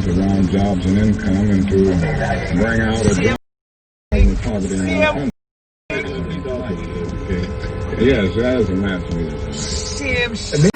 around jobs and income and to bring out a job and poverty in our country. Yes, that is a mass meeting.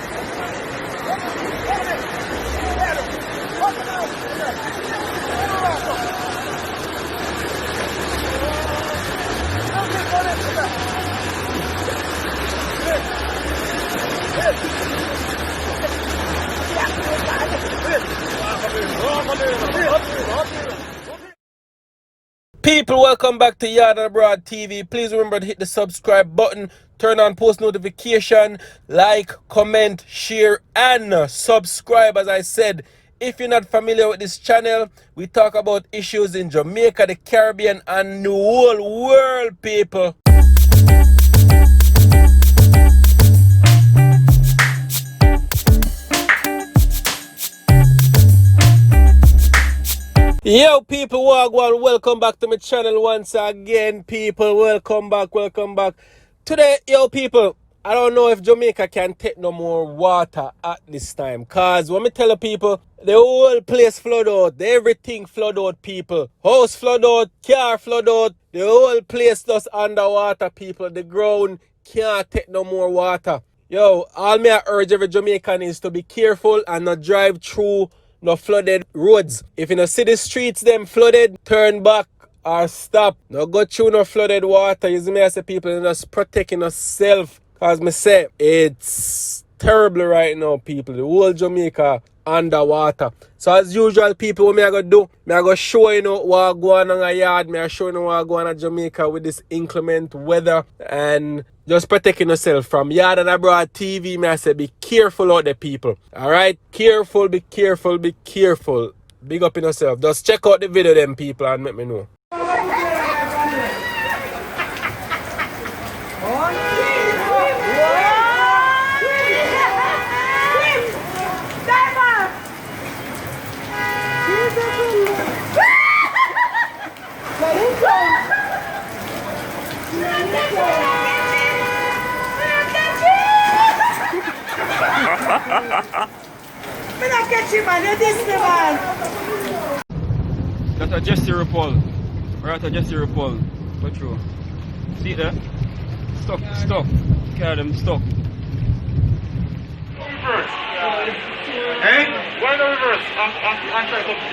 People, welcome back to Yard and Abroad TV. Please remember to hit the subscribe button, turn on post notification, like, comment, share, and subscribe. As I said, if you're not familiar with this channel, we talk about issues in Jamaica, the Caribbean, and the whole world, people. Yo people, welcome back to my channel once again, people. Welcome back. Today, yo people, I don't know if Jamaica can take no more water at this time, cause when me tell the people, the whole place flood out, everything flood out, people. House flood out, car flood out, the whole place just underwater, people. The ground can't take no more water. Yo, all me I urge every Jamaican is to be careful and not drive through no flooded roads. If you no see the streets them flooded, turn back or stop. No go through no flooded water. You see me, I say people just protecting yourself. Cause me say it's terrible right now, people. The whole Jamaica underwater. So as usual, people, what me I go do? Me I go show you know what go on a yard. Me I show you what go on in Jamaica with this inclement weather and just protecting yourself from Yard and Abroad TV. Me I say be careful out there, people. Alright? Careful, be careful, be careful. Big up in yourself. Just check out the video them, people, and let me know. Me not catch you, man. You this man. That's a Jesse Repol. We're at a Jesse Repol. Go through. See it there? Stuck. Carry them stuck. Reverse. Hey? Why no reverse?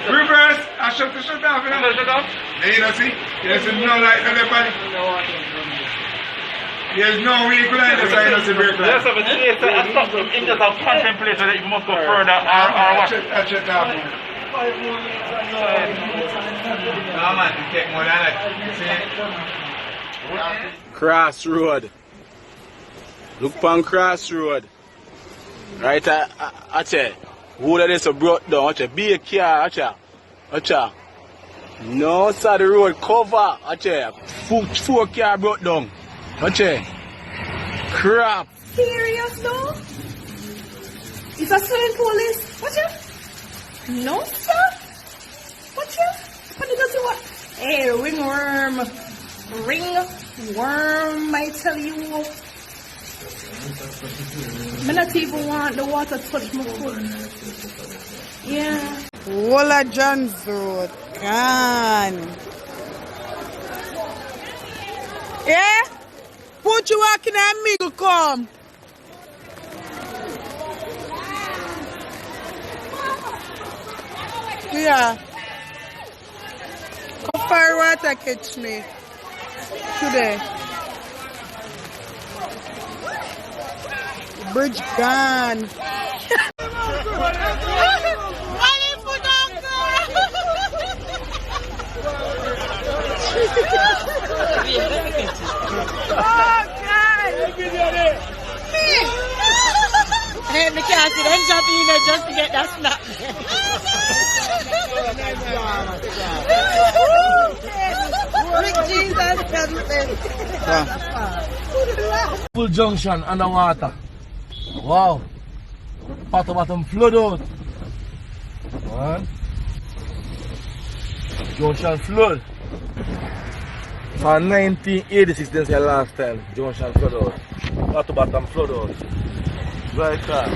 Reverse. I shut the shut off. Shut off. There you see? There's no light on the body. There's no vehicle in the side of the brake light. Yes, but it's a stop in just a contemplation that you must go further or what? I shut off. No man, you take more than that. Crossroad. Look on crossroad. Right, I tell who that is a brought down, I be a car, I no side the road cover, I four car brought down. Watch crap. Serious though? It's a swimming pool is. Watch it. No sir. Watch it. What does it what? Hey, ringworm. Ringworm, I tell you. I not even want the water to touch my foot. Yeah. Walla John's Road. Gone. Yeah? Put you walking at middle come. Yeah. How far water catch me today? Bridge gone. Hey, me can't see them jump in there just to get that snap. Jesus, Full junction underwater. Wow. Bottom flood out. One. Junction flood. From 1986, they say last time. Junction flood out. Bottom flood out. Right car.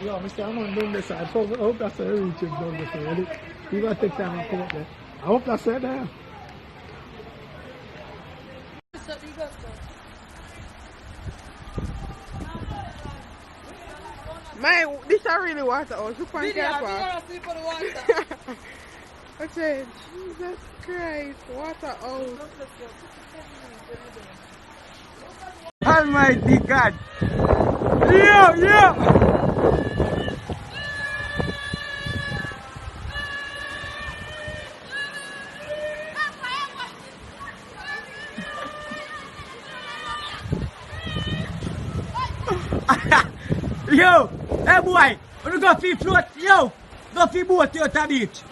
Yo, Mr. I'm on down this side. I hope that's a reach him down this way. You gotta take time and come up there. I hope that's it there. Man, this is really water house. Look on careful. I said, Jesus Christ, water house. Almighty God. Yeah. Yo, hey boy, wanna go for float? Yo, go for boat to the beach.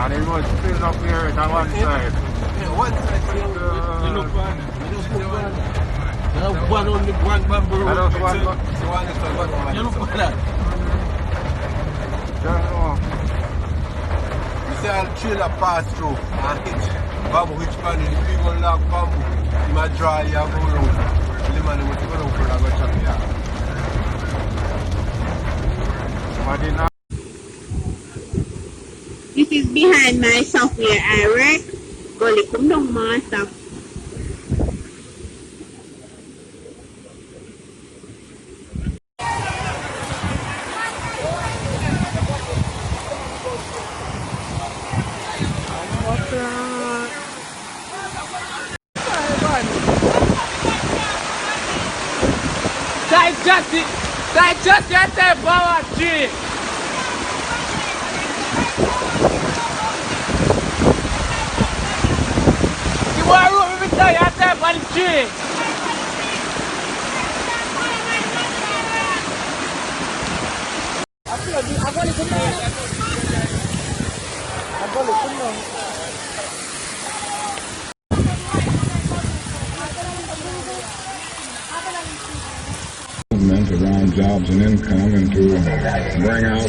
And the road spills up here on one side. One side. You look one. One bamboo road. I don't want You look for that. You see a trailer pass through and hitch bamboo, which man the people lock bamboo. He might draw you and go around. The man will go around for that go chop you. This is behind my software I wreck. Gully come down master. Just get the power tree. You want to room with the tree. Around jobs and income and to bring out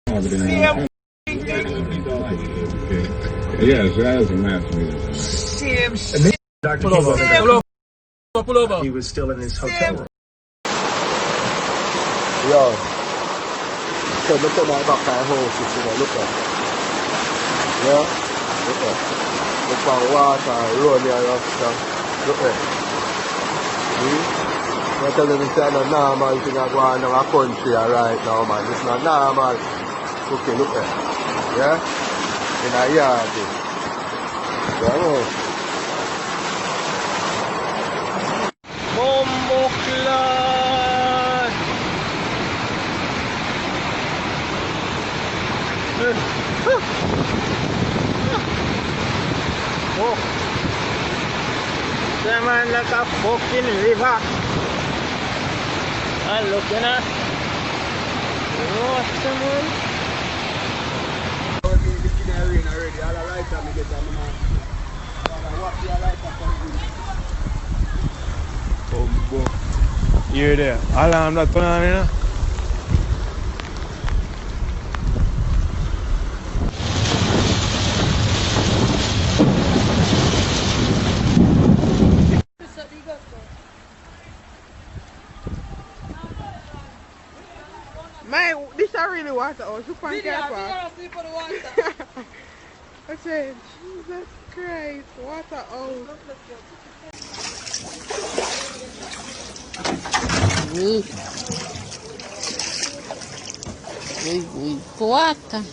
poverty. Yes, that is a mass meeting. Same shit. Pull over. Pull over. He was still in his hotel room. Yo, so look at my back my house, you know, look at. Yeah, look at. Look at water, road there, look at. See? I tell them it's not a normal thing I go on in our country right now, man. It's not normal. Okay, look at. Yeah? In a yard. Yeah, man. Bombo Clan. Oh. That man like a fucking river. Ah, look, you know. What the man? Here there. Alarm that turn on, you know. Man, this is really water out. You can't get water. I said, Jesus Christ, water out. Water.